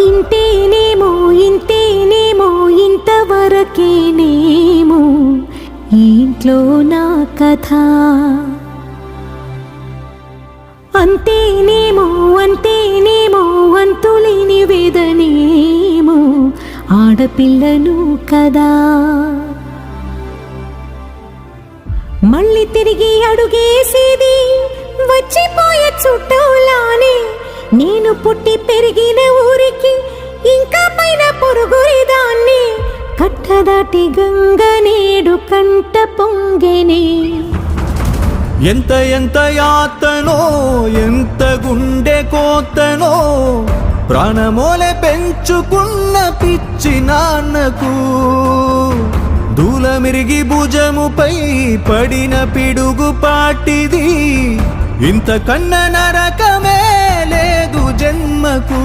ఇంతేనేమో ఇంతేనేమో ఇంతవరకేనేమో ఇంట్లో నా కథ. అంతేనేమో అంతేనేమో అంతులేని వేదనేమో ఆడపిల్లను కదా. మళ్ళీ తిరిగి అడుగేసేది వచ్చిపోయే చుట్టూలానే. నేను పుట్టి పెరిగిన ఊరికి ఇంకా పైన పొరుగురిదాన్ని. కట్టదాటి గంగ నేడు కంట పొంగెనే. ఎంత ఎంత యాతనో ఎంత గుండె కోతనో ప్రాణమోలే పెంచుకున్న పిచ్చి నాన్నకు. దూలమిరిగి భుజముపై పడిన పిడుగు పాటిది. ఇంత కన్న నరకమే లేదు జన్మకు.